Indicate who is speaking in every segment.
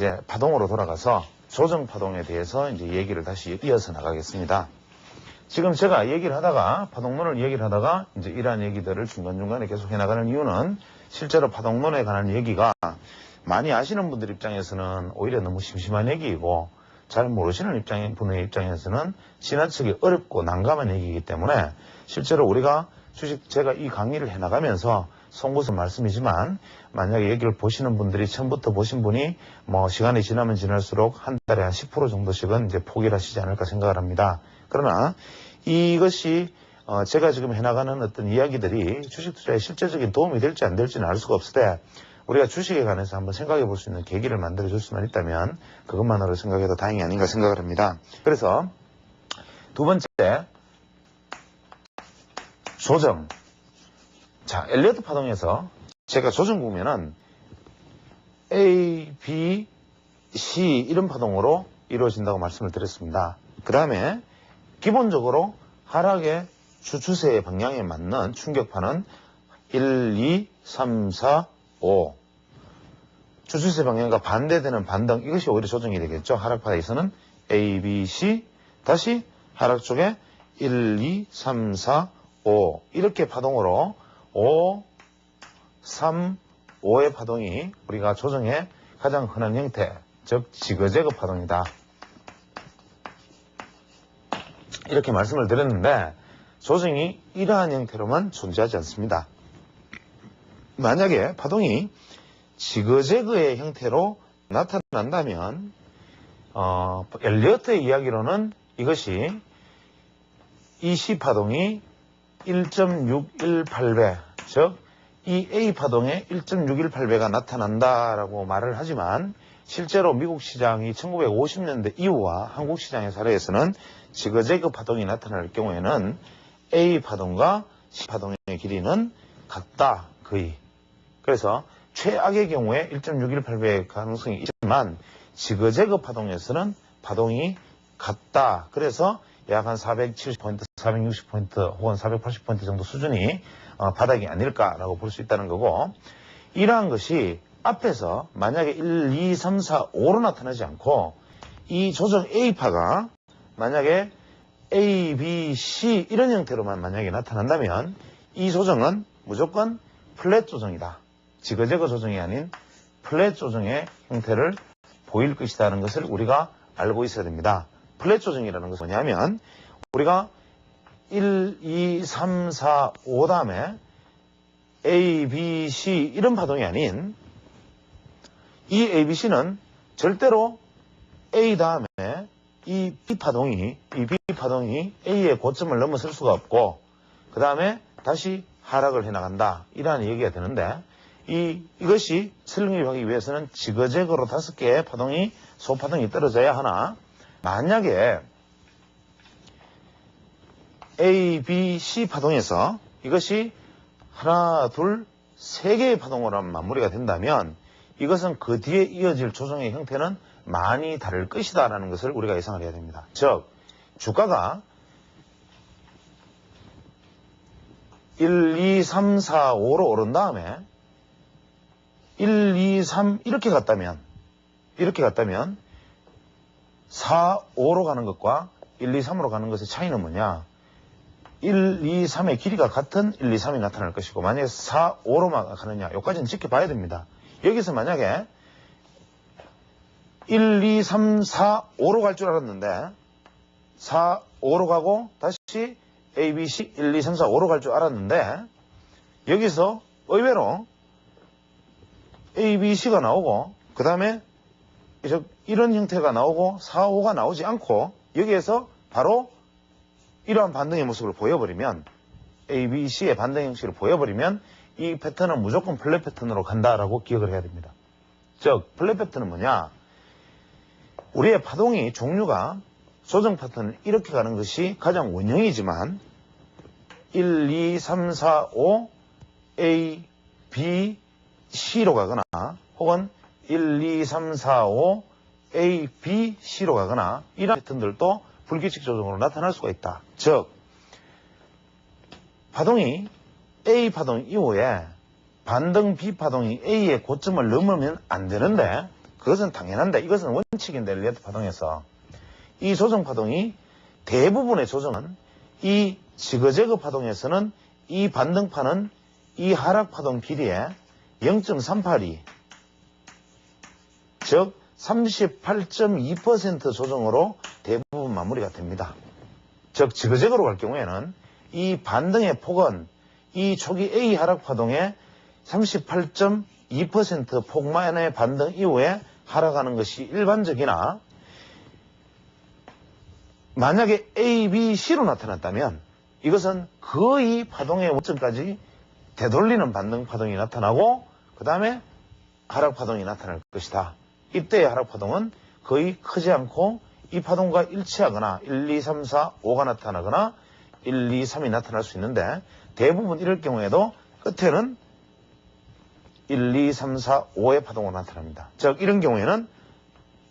Speaker 1: 이제 파동으로 돌아가서 조정 파동에 대해서 이제 얘기를 다시 이어서 나가겠습니다. 지금 제가 얘기를 하다가 파동론을 얘기를 하다가 이제 이러한 얘기들을 중간중간에 계속 해나가는 이유는 실제로 파동론에 관한 얘기가 많이 아시는 분들 입장에서는 오히려 너무 심심한 얘기이고 잘 모르시는 분의 입장에서는 지나치게 어렵고 난감한 얘기이기 때문에 실제로 우리가 제가 이 강의를 해나가면서 송구선 말씀이지만 만약에 얘기를 보시는 분들이 처음부터 보신 분이 뭐 시간이 지나면 지날수록 한 달에 한 10% 정도씩은 이제 포기를 하시지 않을까 생각을 합니다. 그러나 이것이 제가 지금 해나가는 어떤 이야기들이 주식 투자에 실제적인 도움이 될지 안 될지는 알 수가 없을 때 우리가 주식에 관해서 한번 생각해 볼 수 있는 계기를 만들어 줄 수만 있다면 그것만으로 생각해도 다행이 아닌가 생각을 합니다. 그래서 두 번째, 조정. 자, 엘리어트 파동에서 제가 조정 보면은 A, B, C 이런 파동으로 이루어진다고 말씀을 드렸습니다. 그 다음에 기본적으로 하락의 주추세의 방향에 맞는 충격파는 1, 2, 3, 4, 5. 주추세 방향과 반대되는 반등, 이것이 오히려 조정이 되겠죠. 하락파에서는 A, B, C, 다시 하락 쪽에 1, 2, 3, 4, 5. 이렇게 파동으로 5, 3, 5의 파동이 우리가 조정의 가장 흔한 형태, 즉 지그재그 파동이다. 이렇게 말씀을 드렸는데 조정이 이러한 형태로만 존재하지 않습니다. 만약에 파동이 지그재그의 형태로 나타난다면 엘리어트의 이야기로는 이것이 이 C파동이 1.618배, 즉 이 A파동의 1.618배가 나타난다라고 말을 하지만 실제로 미국 시장이 1950년대 이후와 한국 시장의 사례에서는 지그재그 파동이 나타날 경우에는 A파동과 C파동의 길이는 같다, 거의. 그래서 최악의 경우에 1.618배의 가능성이 있지만 지그재그 파동에서는 파동이 같다. 그래서 약 한 470포인트, 460포인트 혹은 480포인트 정도 수준이 바닥이 아닐까라고 볼 수 있다는 거고, 이러한 것이 앞에서 만약에 1, 2, 3, 4, 5로 나타나지 않고 이 조정 A파가 만약에 A, B, C 이런 형태로만 만약에 나타난다면 이 조정은 무조건 플랫 조정이다. 지그재그 조정이 아닌 플랫 조정의 형태를 보일 것이라는 것을 우리가 알고 있어야 됩니다. 플랫 조정이라는 것은 뭐냐면 우리가 1, 2, 3, 4, 5 다음에 A, B, C 이런 파동이 아닌 이 A, B, C는 절대로 A 다음에 이 B파동이 A의 고점을 넘어설 수가 없고 그 다음에 다시 하락을 해나간다. 이러한 얘기가 되는데 이것이 설명하기 위해서는 지그재그로 5개의 파동이 소파동이 떨어져야 하나 만약에 A, B, C 파동에서 이것이 하나, 둘, 3개의 파동으로 마무리가 된다면 이것은 그 뒤에 이어질 조정의 형태는 많이 다를 것이다 라는 것을 우리가 예상을 해야 됩니다. 즉 주가가 1, 2, 3, 4, 5로 오른 다음에 1, 2, 3 이렇게 갔다면 4, 5로 가는 것과 1, 2, 3으로 가는 것의 차이는 뭐냐? 1, 2, 3의 길이가 같은 1, 2, 3이 나타날 것이고 만약에 4, 5로만 가느냐? 여기까지는 지켜봐야 됩니다. 여기서 만약에 1, 2, 3, 4, 5로 갈 줄 알았는데 4, 5로 가고 다시 A, B, C 1, 2, 3, 4, 5로 갈 줄 알았는데 여기서 의외로 A, B, C가 나오고 그 다음에 이런 형태가 나오고 4, 5가 나오지 않고 여기에서 바로 이러한 반등의 모습을 보여버리면 A, B, C의 반등 형식을 보여버리면 이 패턴은 무조건 플랫 패턴으로 간다라고 기억을 해야 됩니다. 즉 플랫 패턴은 뭐냐? 우리의 파동이 종류가 조정 패턴은 이렇게 가는 것이 가장 원형이지만 1, 2, 3, 4, 5 A, B, C로 가거나 혹은 1, 2, 3, 4, 5 A, B, C로 가거나 이런 패턴들도 불규칙 조정으로 나타날 수가 있다. 즉 파동이 A 파동 이후에 반등 B 파동이 A의 고점을 넘으면 안 되는데 그것은 당연한데 이것은 원칙인데 엘리어트 파동에서 이 조정 파동이 대부분의 조정은 이 지그재그 파동에서는 이 반등파는 이 하락 파동 길이에 0.382 즉 38.2% 조정으로 대부분 마무리가 됩니다. 즉 지그재그로 갈 경우에는 이 반등의 폭은 이 초기 A 하락 파동의 38.2% 폭만의 반등 이후에 하락하는 것이 일반적이나 만약에 A, B, C로 나타났다면 이것은 거의 파동의 원점까지 되돌리는 반등 파동이 나타나고 그 다음에 하락 파동이 나타날 것이다. 이때의 하락 파동은 거의 크지 않고 이 파동과 일치하거나 1, 2, 3, 4, 5가 나타나거나 1, 2, 3이 나타날 수 있는데 대부분 이럴 경우에도 끝에는 1, 2, 3, 4, 5의 파동으로 나타납니다. 즉 이런 경우에는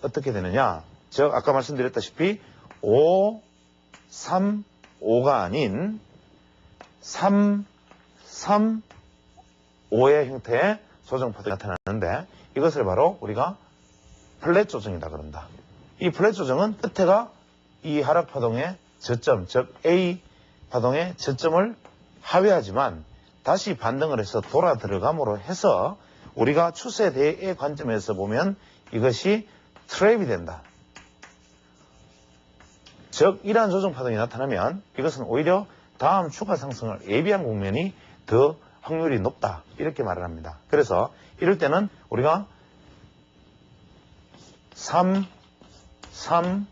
Speaker 1: 어떻게 되느냐. 즉 아까 말씀드렸다시피 5, 3, 5가 아닌 3, 3, 5의 형태의 조정 파동이 나타나는데 이것을 바로 우리가 플랫 조정이다 그런다. 이 플랫 조정은 끝에가 이 하락 파동의 저점, 즉 A 파동의 저점을 하회하지만 다시 반등을 해서 돌아 들어감으로 해서 우리가 추세대의 관점에서 보면 이것이 트랩이 된다. 즉 이러한 조정 파동이 나타나면 이것은 오히려 다음 추가 상승을 예비한 국면이 더 확률이 높다 이렇게 말을 합니다. 그래서 이럴 때는 우리가 3, 3,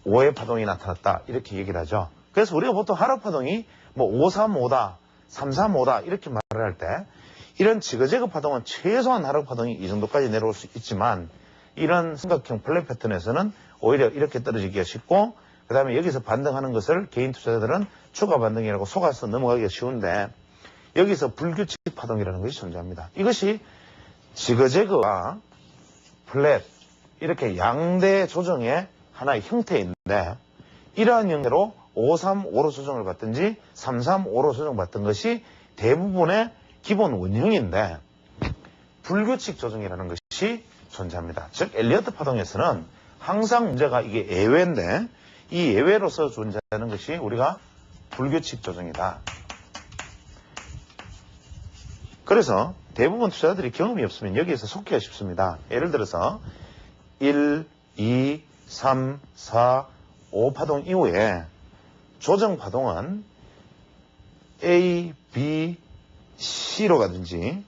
Speaker 1: 5의 파동이 나타났다 이렇게 얘기를 하죠. 그래서 우리가 보통 하락 파동이 뭐 5, 3, 5다 3, 3, 5다 이렇게 말을 할 때 이런 지그재그 파동은 최소한 하락 파동이 이 정도까지 내려올 수 있지만 이런 삼각형 플랫 패턴에서는 오히려 이렇게 떨어지기가 쉽고 그 다음에 여기서 반등하는 것을 개인 투자자들은 추가 반등이라고 속아서 넘어가기가 쉬운데 여기서 불규칙 파동이라는 것이 존재합니다. 이것이 지그재그와 플랫 이렇게 양대 조정의 하나의 형태인데 이러한 형태로 5, 3, 5로 조정을 받든지 3, 3, 5로 조정받던 것이 대부분의 기본 원형인데 불규칙 조정이라는 것이 존재합니다. 즉 엘리어트 파동에서는 항상 문제가 이게 예외인데 이 예외로서 존재하는 것이 우리가 불규칙 조정이다. 그래서 대부분 투자자들이 경험이 없으면 여기에서 속기가 쉽습니다. 예를 들어서 1, 2, 3, 4, 5 파동 이후에 조정 파동은 A, B, C로 가든지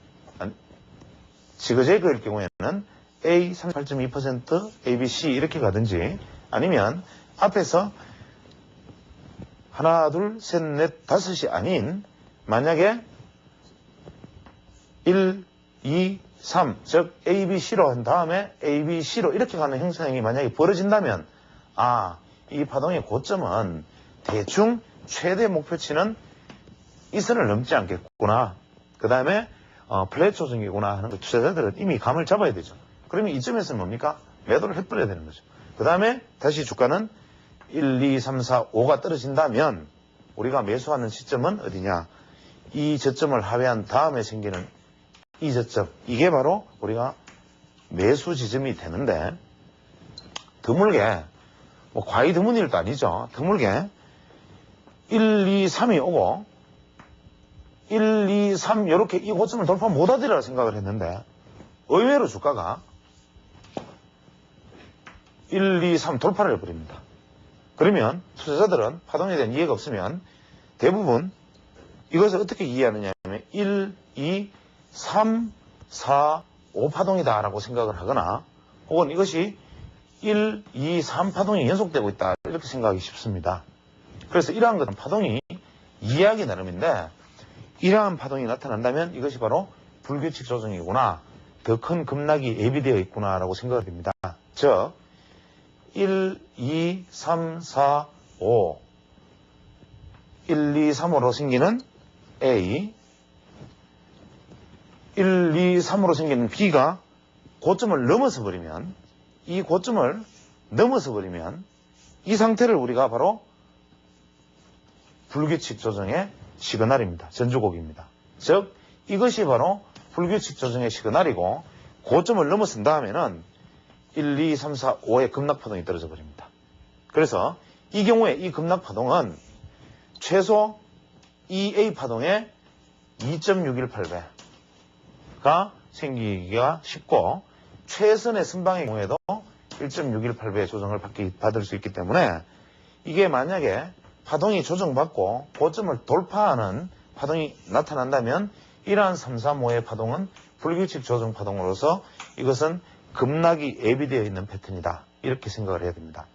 Speaker 1: 지그재그일 경우에는 A 38.2%, A, B, C 이렇게 가든지 아니면 앞에서 하나, 둘, 셋, 넷, 다섯이 아닌 만약에 1, 2, 3, 즉 A, B, C로 한 다음에 A, B, C로 이렇게 가는 형상이 만약에 벌어진다면 이 파동의 고점은 대충 최대 목표치는 이 선을 넘지 않겠구나. 그 다음에 플랫 조정이구나 하는 거 투자자들은 이미 감을 잡아야 되죠. 그러면 이쯤에서는 뭡니까? 매도를 해버려야 되는 거죠. 그 다음에 다시 주가는 1, 2, 3, 4, 5가 떨어진다면 우리가 매수하는 시점은 어디냐? 이 저점을 하회한 다음에 생기는 이 저점, 이게 바로 우리가 매수 지점이 되는데 드물게 뭐 과히 드문 일도 아니죠. 드물게 1, 2, 3이 오고 1, 2, 3 이렇게 이 고점을 돌파 못하리라 생각을 했는데 의외로 주가가 1, 2, 3 돌파를 해버립니다. 그러면 투자자들은 파동에 대한 이해가 없으면 대부분 이것을 어떻게 이해하느냐 하면 1, 2, 3, 4, 5 파동이다 라고 생각을 하거나 혹은 이것이 1, 2, 3 파동이 연속되고 있다 이렇게 생각하기 쉽습니다. 그래서 이러한 것은 파동이 이해하기 나름인데 이러한 파동이 나타난다면 이것이 바로 불규칙 조정이구나, 더 큰 급락이 예비되어 있구나 라고 생각이 됩니다. 즉 1, 2, 3, 4, 5 1, 2, 3으로 생기는 A 1, 2, 3으로 생기는 B가 고점을 넘어서 버리면 이 고점을 넘어서 버리면 이 상태를 우리가 바로 불규칙 조정의 시그널입니다. 전주곡입니다. 즉 이것이 바로 불규칙 조정의 시그널이고 고점을 넘어선 다음에는 1, 2, 3, 4, 5의 급락파동이 떨어져 버립니다. 그래서 이 경우에 이 급락파동은 최소 이 A파동의 2.618배가 생기기가 쉽고 최선의 순방의 경우에도 1.618배의 조정을 받을 수 있기 때문에 이게 만약에 파동이 조정받고 고점을 돌파하는 파동이 나타난다면 이러한 3, 3, 5의 파동은 불규칙 조정 파동으로서 이것은 급락이 예비되어 있는 패턴이다. 이렇게 생각을 해야 됩니다.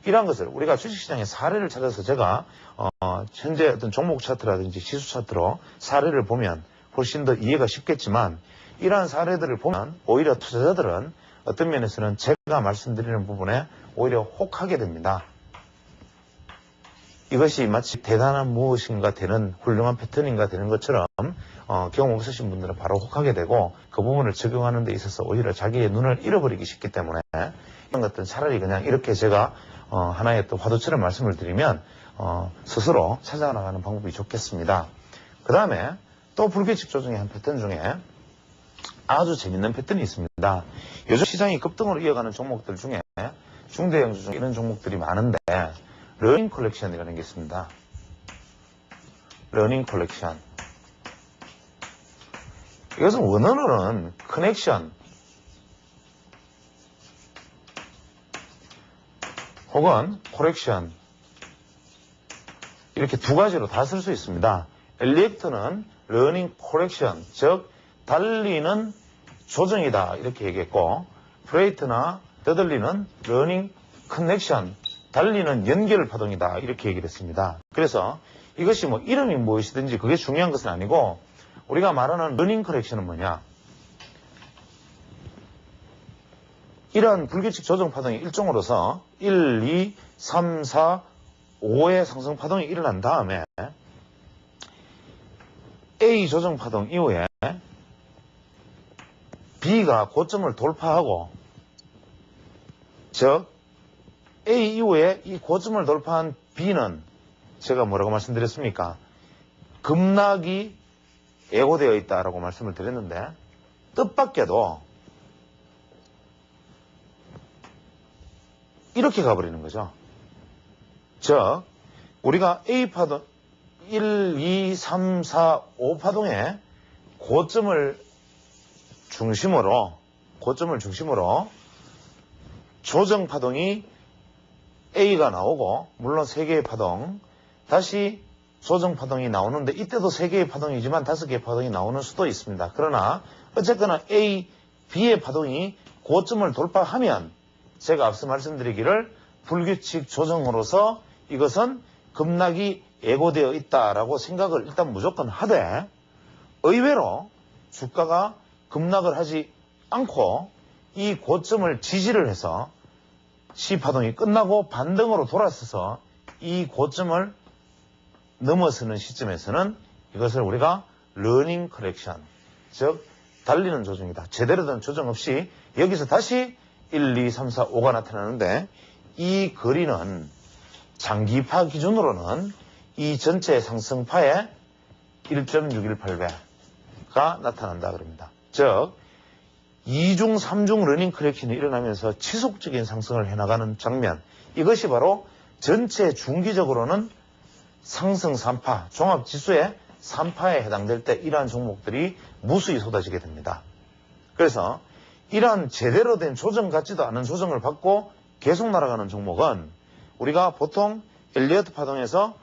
Speaker 1: 이러한 것을 우리가 주식시장의 사례를 찾아서 제가 현재 어떤 종목 차트라든지 지수 차트로 사례를 보면 훨씬 더 이해가 쉽겠지만 이러한 사례들을 보면 오히려 투자자들은 어떤 면에서는 제가 말씀드리는 부분에 오히려 혹하게 됩니다. 이것이 마치 대단한 무엇인가 되는 훌륭한 패턴인가 되는 것처럼 경험 없으신 분들은 바로 혹하게 되고 그 부분을 적용하는 데 있어서 오히려 자기의 눈을 잃어버리기 쉽기 때문에 이런 것들은 차라리 그냥 이렇게 제가 하나의 또 화두처럼 말씀을 드리면 스스로 찾아나가는 방법이 좋겠습니다. 그 다음에 또 불규칙 조정의 한 패턴 중에 아주 재밌는 패턴이 있습니다. 요즘 시장이 급등으로 이어가는 종목들 중에 중대형주 중에 이런 종목들이 많은데 러닝 컬렉션이라는 게 있습니다. 러닝 컬렉션. 이것은 원어로는 커넥션 혹은 코렉션 이렇게 두 가지로 다 쓸 수 있습니다. 엘리액트는 러닝 코렉션, 즉 달리는 조정이다 이렇게 얘기했고 프레이트나 더들리는 러닝 커넥션, 달리는 연결 파동이다 이렇게 얘기를 했습니다. 그래서 이것이 뭐 이름이 무엇이든지 그게 중요한 것은 아니고 우리가 말하는 러닝 커렉션은 뭐냐? 이러한 불규칙 조정 파동의 일종으로서 1, 2, 3, 4, 5의 상승 파동이 일어난 다음에 A 조정 파동 이후에 B가 고점을 돌파하고 즉 A 이후에 이 고점을 돌파한 B는 제가 뭐라고 말씀드렸습니까? 급락이 예고되어 있다라고 말씀을 드렸는데 뜻밖에도 이렇게 가버리는 거죠. 즉 우리가 A파동 1, 2, 3, 4, 5파동의 고점을 중심으로 조정 파동이 A가 나오고 물론 3개의 파동 다시 조정 파동이 나오는데 이때도 3개의 파동이지만 5개의 파동이 나오는 수도 있습니다. 그러나 어쨌거나 A, B의 파동이 고점을 돌파하면 제가 앞서 말씀드리기를 불규칙 조정으로서 이것은 급락이 예고되어 있다라고 생각을 일단 무조건 하되 의외로 주가가 급락을 하지 않고 이 고점을 지지를 해서 C파동이 끝나고 반등으로 돌아서서 이 고점을 넘어서는 시점에서는 이것을 우리가 러닝 커렉션, 즉 달리는 조정이다. 제대로 된 조정 없이 여기서 다시 1, 2, 3, 4, 5가 나타나는데 이 거리는 장기파 기준으로는 이 전체 상승파의 1.618배가 나타난다 그럽니다. 즉 2중, 3중 러닝 커렉션이 일어나면서 지속적인 상승을 해나가는 장면 이것이 바로 전체 중기적으로는 상승 3파, 종합지수의 3파에 해당될 때 이러한 종목들이 무수히 쏟아지게 됩니다. 그래서 이러한 제대로 된 조정 같지도 않은 조정을 받고 계속 날아가는 종목은 우리가 보통 엘리어트 파동에서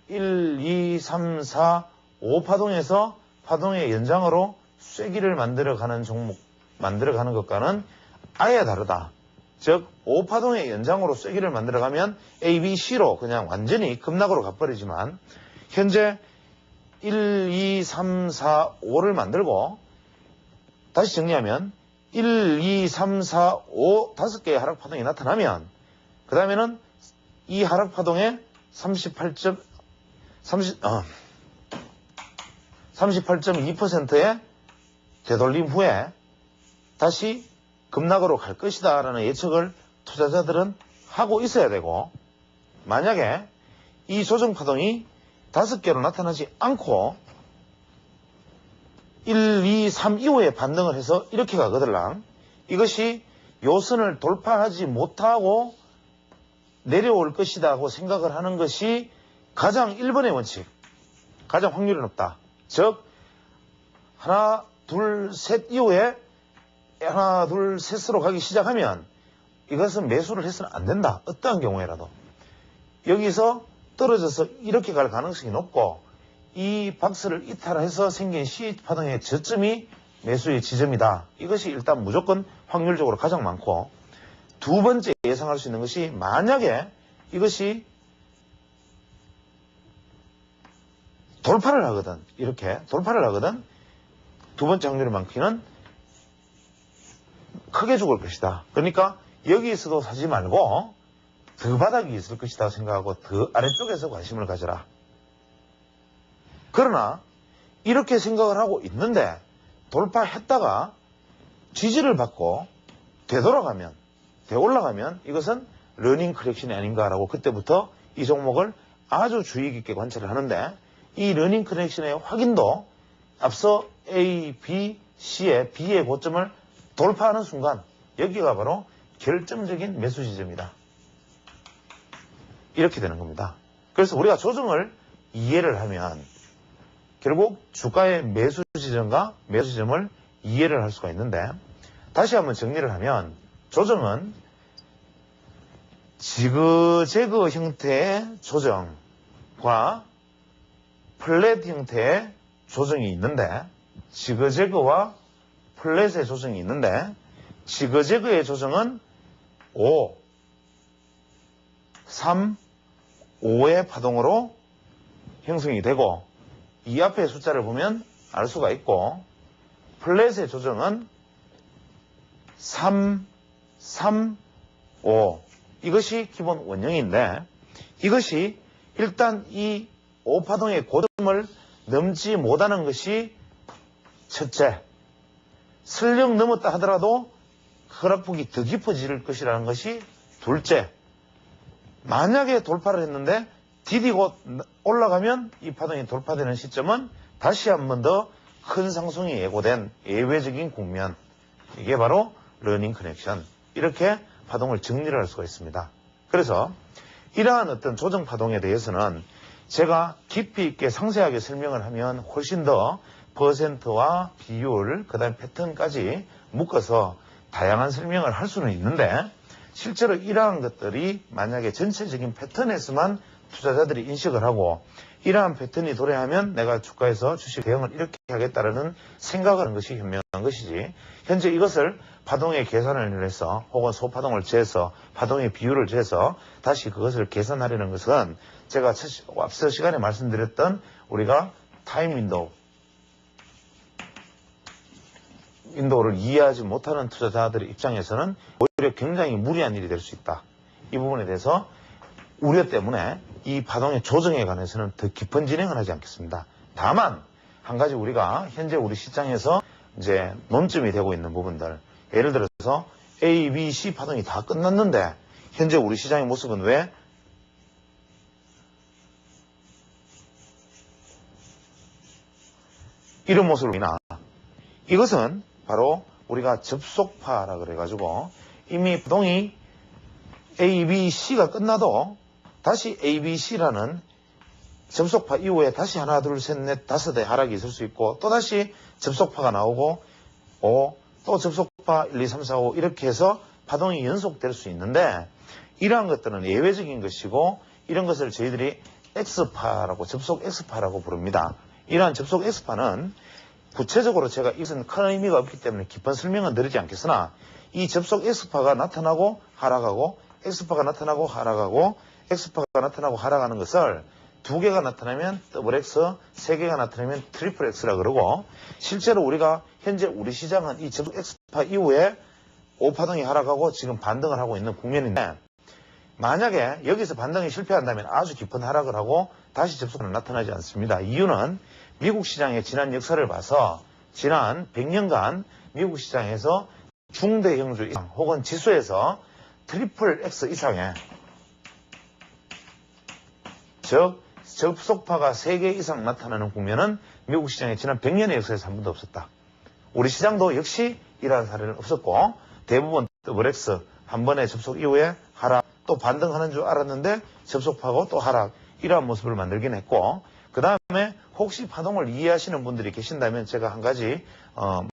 Speaker 1: 1, 2, 3, 4, 5 파동에서 파동의 연장으로 쐐기를 만들어가는 종목, 만들어가는 것과는 아예 다르다. 즉 5파동의 연장으로 쐐기를 만들어가면 A, B, C로 그냥 완전히 급락으로 가버리지만 현재 1, 2, 3, 4, 5를 만들고 다시 정리하면 1, 2, 3, 4, 5 5개의 하락파동이 나타나면 그 다음에는 이 하락파동의 38.2%의 되돌림 후에 다시 급락으로 갈 것이다 라는 예측을 투자자들은 하고 있어야 되고 만약에 이 조정파동이 5개로 나타나지 않고 1, 2, 3 이후에 반등을 해서 이렇게 가거들랑 이것이 요선을 돌파하지 못하고 내려올 것이라고 생각을 하는 것이 가장 1번의 원칙, 가장 확률이 높다. 즉 하나, 둘, 셋 이후에 하나, 둘, 셋으로 가기 시작하면 이것은 매수를 해서는 안 된다. 어떠한 경우에라도. 여기서 떨어져서 이렇게 갈 가능성이 높고 이 박스를 이탈해서 생긴 C 파동의 저점이 매수의 지점이다. 이것이 일단 무조건 확률적으로 가장 많고, 두 번째 예상할 수 있는 것이 만약에 이것이 돌파를 하거든, 이렇게 돌파를 하거든, 두 번째 확률이 많기는 크게 죽을 것이다. 그러니까 여기에서도 사지 말고 더 바닥이 있을 것이다 생각하고 더 아래쪽에서 관심을 가져라. 그러나 이렇게 생각을 하고 있는데 돌파했다가 지지를 받고 되돌아가면, 되올라가면 이것은 러닝 커렉션이 아닌가라고 그때부터 이 종목을 아주 주의 깊게 관찰을 하는데, 이 러닝 커렉션의 확인도 앞서 A, B, C의 B의 고점을 돌파하는 순간 여기가 바로 결정적인 매수 지점이다. 이렇게 되는 겁니다. 그래서 우리가 조정을 이해를 하면 결국 주가의 매수 지점과 매수 지점을 이해를 할 수가 있는데, 다시 한번 정리를 하면 조정은 지그재그 형태의 조정과 플랫 형태의 조정이 있는데, 지그재그와 플랫의 조정이 있는데, 지그재그의 조정은 5, 3, 5의 파동으로 형성이 되고, 이 앞에 숫자를 보면 알 수가 있고, 플랫의 조정은 3, 3, 5 이것이 기본 원형인데, 이것이 일단 이 5파동의 고점을 넘지 못하는 것이 첫째, 설령 넘었다 하더라도 하락폭이 더 깊어질 것이라는 것이 둘째, 만약에 돌파를 했는데 디디고 올라가면 이 파동이 돌파되는 시점은 다시 한 번 더 큰 상승이 예고된 예외적인 국면, 이게 바로 러닝 커넥션, 이렇게 파동을 정리를 할 수가 있습니다. 그래서 이러한 어떤 조정 파동에 대해서는 제가 깊이 있게 상세하게 설명을 하면 훨씬 더 퍼센트와 비율, 그 다음에 패턴까지 묶어서 다양한 설명을 할 수는 있는데, 실제로 이러한 것들이 만약에 전체적인 패턴에서만 투자자들이 인식을 하고 이러한 패턴이 도래하면 내가 주가에서 주식 대응을 이렇게 하겠다라는 생각을 하는 것이 현명한 것이지, 현재 이것을 파동의 계산을 해서 혹은 소파동을 재서 파동의 비율을 재서 다시 그것을 계산하려는 것은 제가 앞서 시간에 말씀드렸던 우리가 타임 윈도우를 이해하지 못하는 투자자들의 입장에서는 오히려 굉장히 무리한 일이 될 수 있다. 이 부분에 대해서 우려 때문에 이 파동의 조정에 관해서는 더 깊은 진행을 하지 않겠습니다. 다만 한 가지 우리가 현재 우리 시장에서 이제 논점이 되고 있는 부분들, 예를 들어서 A, B, C 파동이 다 끝났는데 현재 우리 시장의 모습은 왜 이런 모습으로 인하, 이것은 바로 우리가 접속파라 그래가지고 이미 파동이 A, B, C가 끝나도 다시 A, B, C라는 접속파 이후에 다시 하나, 둘, 셋, 넷, 다섯의 하락이 있을 수 있고, 또다시 접속파가 나오고, 또 접속파 1, 2, 3, 4, 5 이렇게 해서 파동이 연속될 수 있는데, 이러한 것들은 예외적인 것이고, 이런 것을 저희들이 X파라고, 접속 X파라고 부릅니다. 이러한 접속 X파는 구체적으로 제가 이것은 큰 의미가 없기 때문에 깊은 설명은 드리지 않겠으나, 이 접속 X파가 나타나고 하락하고, X파가 나타나고 하락하고, X파가 나타나고 하락하는 것을 두 개가 나타나면 더블 X, 세 개가 나타나면 트리플 X라 그러고, 실제로 우리가 현재 우리 시장은 이 접속 X파 이후에 5파동이 하락하고 지금 반등을 하고 있는 국면인데, 만약에 여기서 반등이 실패한다면 아주 깊은 하락을 하고 다시 접속은 나타나지 않습니다. 이유는 미국 시장의 지난 역사를 봐서 지난 100년간 미국 시장에서 중대형주 이상 혹은 지수에서 트리플 X 이상의, 즉 접속파가 3개 이상 나타나는 국면은 미국 시장의 지난 100년의 역사에서 한 번도 없었다. 우리 시장도 역시 이러한 사례는 없었고, 대부분 더블 X 한 번에 접속 이후에 하락, 또 반등하는 줄 알았는데 접속하고 또 하락, 이러한 모습을 만들긴 했고, 그 다음에 혹시 파동을 이해하시는 분들이 계신다면 제가 한 가지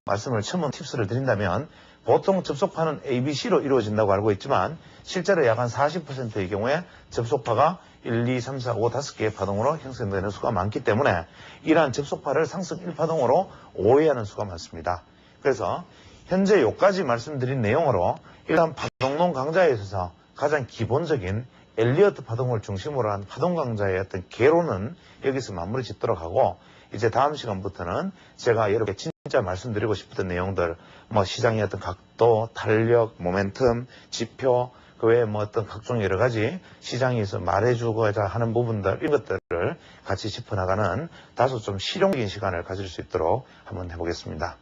Speaker 1: 말씀을 첨언 팁스를 드린다면, 보통 접속파는 ABC로 이루어진다고 알고 있지만 실제로 약 한 40%의 경우에 접속파가 1, 2, 3, 4, 5, 5개의 파동으로 형성되는 수가 많기 때문에 이러한 접속파를 상승 1파동으로 오해하는 수가 많습니다. 그래서 현재 여기까지 말씀드린 내용으로 일단 파동론 강좌에 있어서 가장 기본적인 엘리어트 파동을 중심으로 한 파동 강좌의 어떤 개론은 여기서 마무리 짓도록 하고, 이제 다음 시간부터는 제가 여러분께 진짜 말씀드리고 싶었던 내용들, 뭐 시장의 어떤 각도, 탄력, 모멘텀, 지표, 그 외에 뭐 어떤 각종 여러 가지 시장에서 말해주고자 하는 부분들, 이런 것들을 같이 짚어나가는 다소 좀 실용적인 시간을 가질 수 있도록 한번 해보겠습니다.